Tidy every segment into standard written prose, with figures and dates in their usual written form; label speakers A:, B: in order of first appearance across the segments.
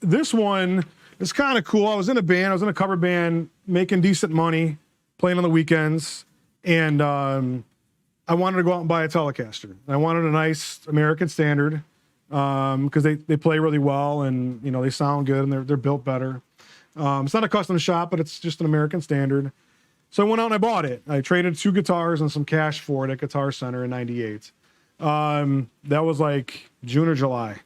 A: this one is kind of cool. I was in a band. I was in a cover band, making decent money, playing on the weekends, and I wanted to go out and buy a Telecaster. I wanted a nice American Standard because they play really well, and they sound good, and they're built better. It's not a custom shop, but it's just an American Standard. So I went out and I bought it. I traded 2 guitars and some cash for it at Guitar Center in '98. That was like June or July.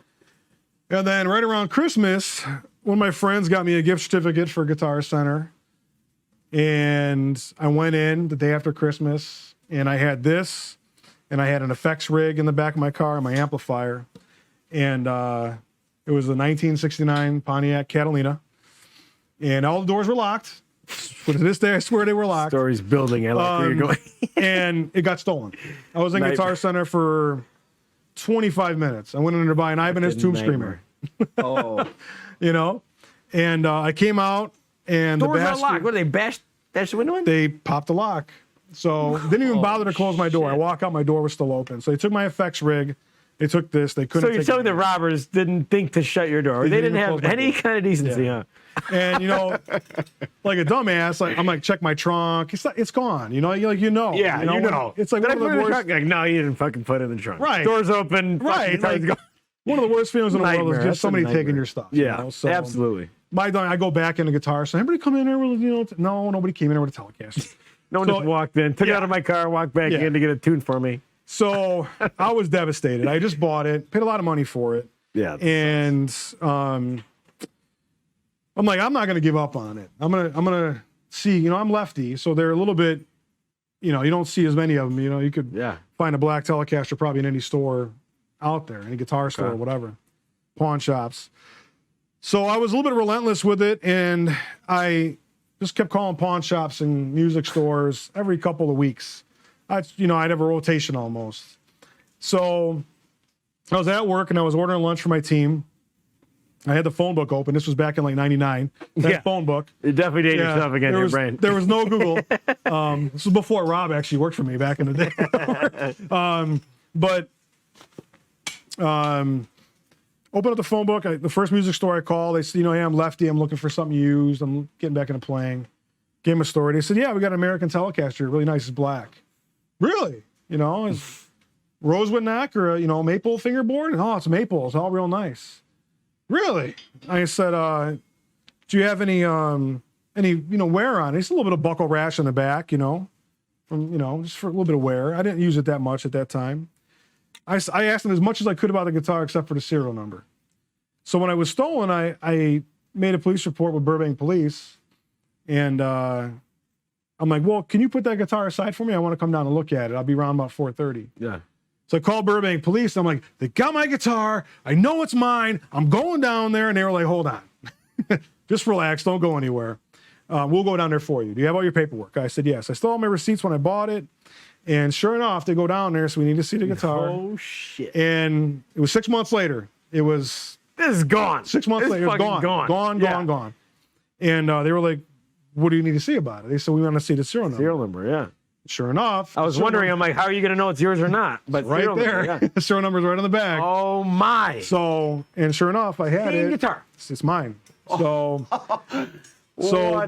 A: And then right around Christmas, one of my friends got me a gift certificate for Guitar Center. And I went in the day after Christmas, and I had this, and I had an effects rig in the back of my car and my amplifier. And it was a 1969 Pontiac Catalina. And all the doors were locked. But to this day, I swear they were locked.
B: Story's building. I like where you're going.
A: And it got stolen. I was in Guitar Center for 25 minutes. I went in to buy an Ibanez Tube Screamer.
B: Oh.
A: And I came out, and
B: doors
A: the
B: are locked. What, did they bash the window in?
A: They popped the lock. So didn't even bother to close my door. I walk out, my door was still open. So they took my effects rig. They took this. They couldn't.
B: So you're telling the robbers didn't think to shut your door. They didn't have any kind of decency, huh?
A: And like a dumbass, I'm like, check my trunk. It's gone.
B: Yeah,
A: It's like one of the worst.
B: Like, no, you didn't fucking put it in the trunk.
A: Right.
B: Doors open.
A: Right. Like, one of the worst feelings in the world is just somebody taking your stuff.
B: Yeah, absolutely.
A: I go back in the guitar. So everybody come in there with no, nobody came in there with a Telecaster.
B: No one just walked in, took it out of my car, walked back in to get a tune for me.
A: So I was devastated. I just bought it, paid a lot of money for it.
B: Yeah.
A: And I'm like, I'm not going to give up on it. I'm going to see, I'm lefty. So they're a little bit, you don't see as many of them. You could find a black Telecaster probably in any store out there, any guitar store or whatever, pawn shops. So I was a little bit relentless with it. And I just kept calling pawn shops and music stores every couple of weeks. I'd have a rotation almost. So I was at work and I was ordering lunch for my team. I had the phone book open. This was back in like '99. That phone book.
B: You definitely dated yourself again in your brain.
A: There was no Google. This was before Rob actually worked for me back in the day. Open up the phone book. The first music store I called, they said, hey, I'm lefty. I'm looking for something used. I'm getting back into playing. Gave them a story. They said, yeah, we got an American Telecaster. Really nice. It's black. Really? It's rosewood neck or maple fingerboard? Oh, it's maple. It's all real nice. Really? I said, do you have any wear on it? It's a little bit of buckle rash on the back, from just for a little bit of wear. I didn't use it that much at that time. I asked them as much as I could about the guitar except for the serial number. So when I was stolen, I made a police report with Burbank Police, and I'm like, well, can you put that guitar aside for me? I want to come down and look at it. I'll be around about 4:30.
B: Yeah.
A: So I called Burbank Police. I'm like, they got my guitar. I know it's mine. I'm going down there. And they were like, hold on. Just relax. Don't go anywhere. We'll go down there for you. Do you have all your paperwork? I said, yes. I still have my receipts when I bought it. And sure enough, they go down there. So we need to see the guitar.
B: Oh, shit.
A: And it was 6 months later. This
B: is gone.
A: 6 months later. It was gone. Gone. And they were like, what do you need to see about it? They said, we want to see the serial number.
B: Serial number, yeah.
A: Sure enough.
B: I was wondering, I'm like, how are you going to know it's yours or not? But
A: right there. The serial number's right on the back.
B: Oh, my.
A: So, and sure enough, I had it.
B: Guitar.
A: It's mine. So,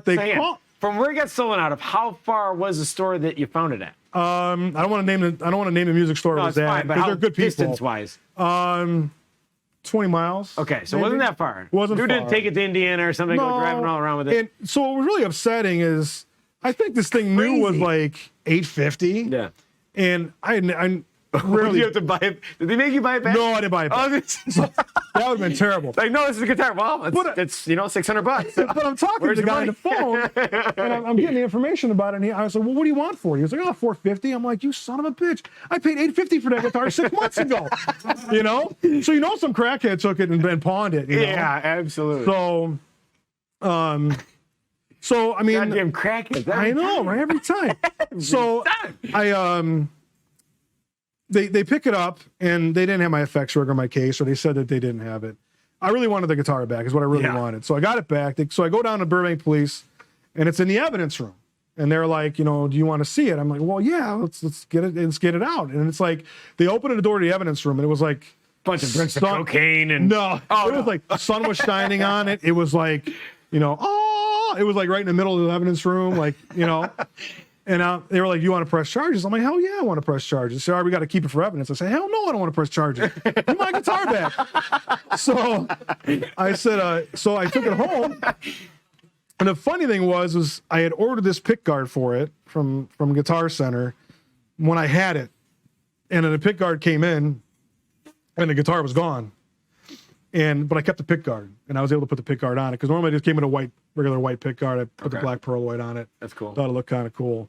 B: they call. From where it got stolen out of, how far was the store that you found it at?
A: I don't want to name the music store it was at.
B: But how
A: they're good people.
B: Distance-wise?
A: 20 miles.
B: Okay, so it wasn't that far.
A: Wasn't
B: You
A: far.
B: didn't take it to Indiana or something, go driving all around with it.
A: And so what was really upsetting is I think this thing new was like $850.
B: Yeah.
A: And I
B: Really? Did you have to buy it? Did they make you buy it back?
A: No, I didn't buy it back. So, that would have been terrible.
B: Like, no, this is a guitar. Well, it's $600.
A: But I'm talking to the guy on the phone, and I'm getting the information about it. And I was like, well, what do you want for it? He was like, oh, $450. I'm like, you son of a bitch. I paid $850 for that guitar 6 months ago. So some crackhead took it and pawned it.
B: Yeah, absolutely.
A: So I mean,
B: goddamn crackhead.
A: I know, right? Every time. So They pick it up, and they didn't have my effects rig or my case, or they said that they didn't have it. I really wanted the guitar back, is what I really wanted. So I got it back. So I go down to Burbank Police, and it's in the evidence room. And they're like, do you want to see it? I'm like, well, yeah, let's get it out. And it's like, they opened the door to the evidence room, and it was like
B: bunch of bricks of cocaine and
A: no. It was like the sun was shining on it. It was like, you know, it was like right in the middle of the evidence room, like, you know. And they were like, "You want to press charges?" I'm like, "Hell yeah, I want to press charges." They said, "All right, we got to keep it for evidence." I said, "Hell no, I don't want to press charges. Give my guitar back." So I said, so I took it home. And the funny thing was I had ordered this pick guard for it from Guitar Center when I had it, and then the pick guard came in, and the guitar was gone. But I kept the pick guard, and I was able to put the pick guard on it because normally it just came in a regular white pick guard. I put the black pearl white on it.
B: That's cool.
A: Thought it looked kind of cool.